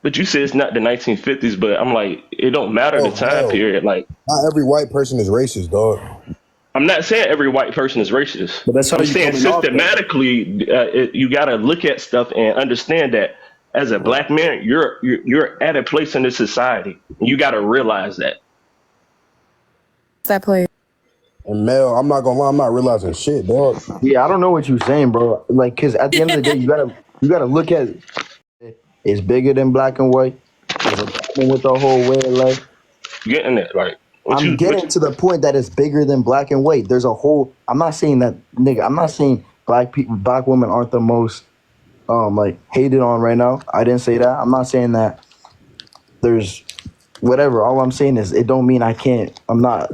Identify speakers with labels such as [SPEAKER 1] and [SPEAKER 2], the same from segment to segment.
[SPEAKER 1] But you said it's not the 1950s, but I'm like, it don't matter the
[SPEAKER 2] Oh
[SPEAKER 1] time
[SPEAKER 2] hell,
[SPEAKER 1] period. Like,
[SPEAKER 2] not every white person is racist, dog.
[SPEAKER 1] I'm not saying every white person is racist.
[SPEAKER 3] But that's how
[SPEAKER 1] I'm
[SPEAKER 3] you
[SPEAKER 1] saying
[SPEAKER 3] coming off though.
[SPEAKER 1] systematically, you got to look at stuff and understand that as a black man, you're at a place in this society. You got to realize that.
[SPEAKER 4] That play.
[SPEAKER 2] And Mel, I'm not gonna lie, I'm not realizing shit, dog.
[SPEAKER 5] Yeah, I don't know what you're saying, bro. Like, cause at the end of the day, you gotta look at it's bigger than black and white. There's a problem with the whole way of life.
[SPEAKER 1] Getting it, like
[SPEAKER 5] I'm getting to the point that it's bigger than black and white. There's a whole. I'm not saying that, nigga. I'm not saying black people, black women aren't the most like hated on right now. I didn't say that. I'm not saying that. There's whatever. All I'm saying is it don't mean I can't. I'm not.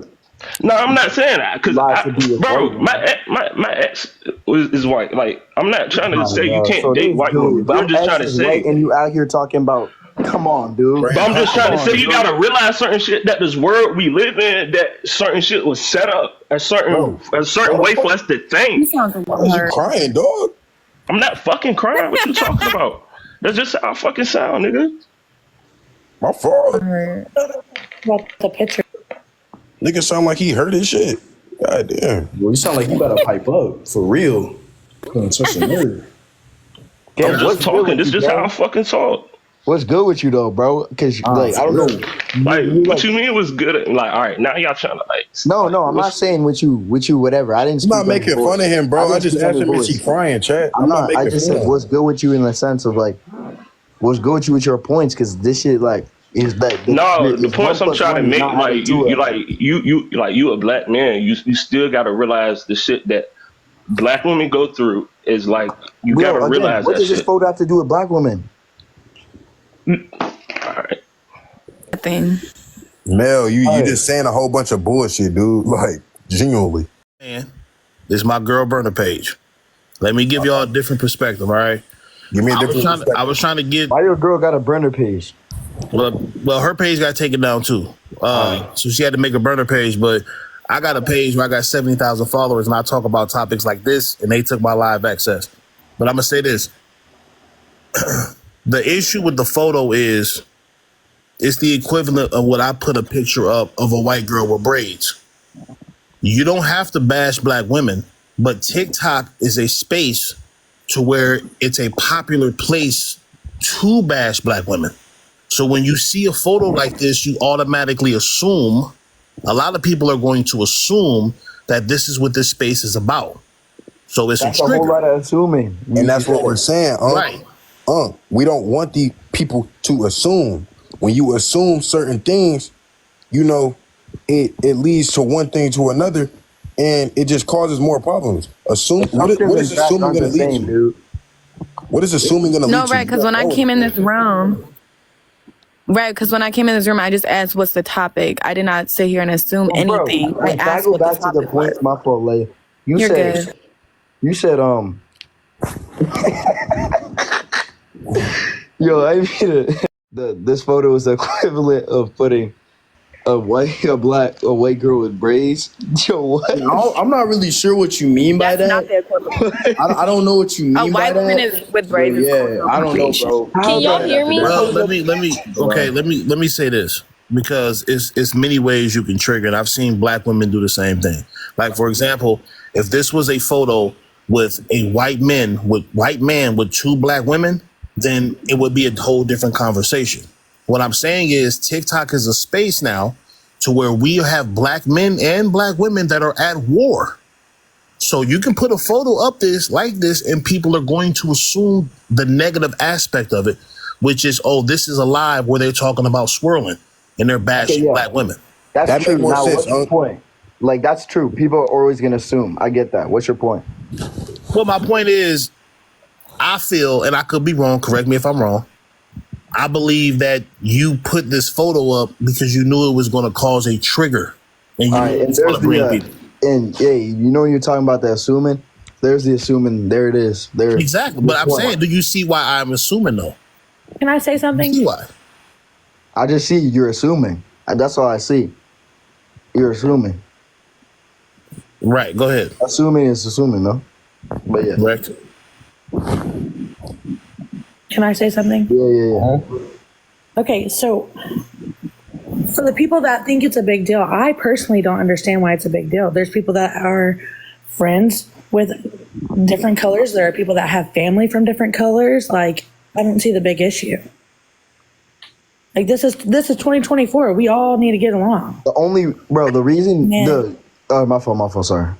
[SPEAKER 1] No, I'm not saying that because,
[SPEAKER 5] Allowed to be a
[SPEAKER 1] bro,
[SPEAKER 5] white
[SPEAKER 1] my ex is white. Like, I'm not trying to say you can't
[SPEAKER 5] So
[SPEAKER 1] date
[SPEAKER 5] this
[SPEAKER 1] white women.
[SPEAKER 5] dude,
[SPEAKER 1] But
[SPEAKER 5] I'm
[SPEAKER 1] I'm just trying to
[SPEAKER 5] is white,
[SPEAKER 1] say,
[SPEAKER 5] and you out here talking about. Come on, dude.
[SPEAKER 1] but I'm just trying to say, you
[SPEAKER 5] dude.
[SPEAKER 1] gotta realize certain shit that this world we live in, that certain shit was set up a certain way for us to
[SPEAKER 4] You
[SPEAKER 1] think.
[SPEAKER 4] sound a
[SPEAKER 2] Why
[SPEAKER 4] little
[SPEAKER 2] is you
[SPEAKER 4] hurt.
[SPEAKER 2] crying, dog?
[SPEAKER 1] I'm not fucking crying. What you talking about? That's just how I fucking sound, nigga.
[SPEAKER 2] My fault.
[SPEAKER 4] Hurt.
[SPEAKER 6] About the picture.
[SPEAKER 2] Nigga sound like he hurt his shit. God damn.
[SPEAKER 3] Well, you sound like you better pipe up for real. Such a nerd.
[SPEAKER 1] I'm
[SPEAKER 5] What's
[SPEAKER 1] just
[SPEAKER 5] good
[SPEAKER 1] talking.
[SPEAKER 5] with
[SPEAKER 1] This
[SPEAKER 5] you,
[SPEAKER 1] is just
[SPEAKER 5] bro?
[SPEAKER 1] how I fucking talk.
[SPEAKER 5] What's good with you though, bro? Because like I don't know.
[SPEAKER 1] Like,
[SPEAKER 5] You
[SPEAKER 1] what
[SPEAKER 5] like
[SPEAKER 1] you mean was good? Like, all right, now y'all trying to
[SPEAKER 5] no,
[SPEAKER 1] like,
[SPEAKER 5] I'm not saying with you, whatever. I didn't.
[SPEAKER 2] I'm not
[SPEAKER 5] speak on
[SPEAKER 2] making
[SPEAKER 5] your
[SPEAKER 2] fun
[SPEAKER 5] voice.
[SPEAKER 2] of him, bro. I
[SPEAKER 5] didn't
[SPEAKER 2] just
[SPEAKER 5] speak on
[SPEAKER 2] asked
[SPEAKER 5] your
[SPEAKER 2] him if
[SPEAKER 5] voice.
[SPEAKER 2] she crying, chat.
[SPEAKER 5] I'm not. I
[SPEAKER 2] making
[SPEAKER 5] just
[SPEAKER 2] fun
[SPEAKER 5] said
[SPEAKER 2] of him.
[SPEAKER 5] what's good with you in the sense of like what's good with you with your points because this shit like is that
[SPEAKER 1] No, the
[SPEAKER 5] is one
[SPEAKER 1] points I'm
[SPEAKER 5] plus
[SPEAKER 1] trying to
[SPEAKER 5] one is
[SPEAKER 1] make,
[SPEAKER 5] not
[SPEAKER 1] like
[SPEAKER 5] adding to it.
[SPEAKER 1] you a black man. You still got to realize the shit that black women go through is like you got to
[SPEAKER 5] Bro, again,
[SPEAKER 1] realize
[SPEAKER 5] what
[SPEAKER 1] that
[SPEAKER 5] does this
[SPEAKER 1] shit.
[SPEAKER 5] photo have to do with black women?
[SPEAKER 1] All right.
[SPEAKER 4] Thing.
[SPEAKER 2] Mel, you
[SPEAKER 5] Hey.
[SPEAKER 2] just saying a whole bunch of bullshit, dude. Like, genuinely.
[SPEAKER 7] Man, this is my girl burner page. Let me give y'all a different perspective, all right?
[SPEAKER 2] Give me a different
[SPEAKER 7] I
[SPEAKER 2] perspective.
[SPEAKER 7] was trying to get
[SPEAKER 5] Why your girl got a burner page?
[SPEAKER 7] well, her page got taken down too. So she had to make a burner page, but I got a page where I got 70,000 followers and I talk about topics like this and they took my live access. But I'm gonna say this. The issue with the photo is it's the equivalent of what I put a picture up of a white girl with braids. You don't have to bash black women, but TikTok is a space to where it's a popular place to bash black women. So when you see a photo like this, you automatically assume, a lot of people are going to assume that this is what this space is about. So it's
[SPEAKER 5] That's
[SPEAKER 7] a
[SPEAKER 5] a whole
[SPEAKER 7] trigger.
[SPEAKER 5] lot of assuming.
[SPEAKER 2] And that's what we're saying,
[SPEAKER 7] Right.
[SPEAKER 2] We don't want the people to assume. When you assume certain things, you know, it leads to one thing to another, and it just causes more problems. What is assuming going to lead to?
[SPEAKER 5] Dude.
[SPEAKER 2] What is assuming going to lead
[SPEAKER 4] No,
[SPEAKER 2] to?
[SPEAKER 4] right? Because when I came in this room, I just asked, "What's the topic?" I did not sit here and assume anything. I
[SPEAKER 5] Can I
[SPEAKER 4] asked
[SPEAKER 5] go
[SPEAKER 4] what the
[SPEAKER 5] back to the
[SPEAKER 4] topic
[SPEAKER 5] point?
[SPEAKER 4] was.
[SPEAKER 5] My fault, Leia.
[SPEAKER 4] You're good.
[SPEAKER 5] You said yo, I mean this photo is the equivalent of putting a white girl with braids. Yo, what?
[SPEAKER 3] I'm not really sure what you mean by
[SPEAKER 4] That's not
[SPEAKER 3] that.
[SPEAKER 4] the equivalent.
[SPEAKER 3] I don't know what you mean
[SPEAKER 4] A
[SPEAKER 3] by
[SPEAKER 4] white
[SPEAKER 3] that.
[SPEAKER 4] woman is with
[SPEAKER 3] But
[SPEAKER 4] braids. is
[SPEAKER 3] yeah,
[SPEAKER 4] cultural
[SPEAKER 3] I don't know,
[SPEAKER 4] appropriation.
[SPEAKER 3] bro.
[SPEAKER 6] Can y'all hear me?
[SPEAKER 7] Well, let me say this because it's many ways you can trigger, and I've seen black women do the same thing. Like, for example, if this was a photo with a white man with two black women, then it would be a whole different conversation. What I'm saying is TikTok is a space now to where we have black men and black women that are at war. So you can put a photo up like this and people are going to assume the negative aspect of it, which is, oh, this is a live where they're talking about swirling and they're bashing black women.
[SPEAKER 5] That's
[SPEAKER 2] That
[SPEAKER 5] true.
[SPEAKER 2] make more
[SPEAKER 5] Now,
[SPEAKER 2] sense,
[SPEAKER 5] what's your point? Like, that's true. People are always going to assume. I get that. What's your point?
[SPEAKER 7] Well, my point is, I feel, and I could be wrong, correct me if I'm wrong, I believe that you put this photo up because you knew it was going to cause a trigger. And you knew it was going to bring people.
[SPEAKER 5] And yeah, you know you're talking about the assuming? There's the assuming. There it is. There.
[SPEAKER 7] Exactly. But I'm saying, do you see why I'm assuming, though?
[SPEAKER 6] Can I say something?
[SPEAKER 7] See why?
[SPEAKER 5] I just see you're assuming. That's all I see. You're assuming.
[SPEAKER 7] Right. Go ahead.
[SPEAKER 5] Assuming is assuming, no? But yeah.
[SPEAKER 7] Correct.
[SPEAKER 6] Can I say something?
[SPEAKER 5] Yeah.
[SPEAKER 6] Okay, so for the people that think it's a big deal, I personally don't understand why it's a big deal. There's people that are friends with different colors. There are people that have family from different colors. Like, I don't see the big issue. Like, this is 2024. We all need to get along.
[SPEAKER 5] The reason
[SPEAKER 6] Man.
[SPEAKER 5] my fault, sorry.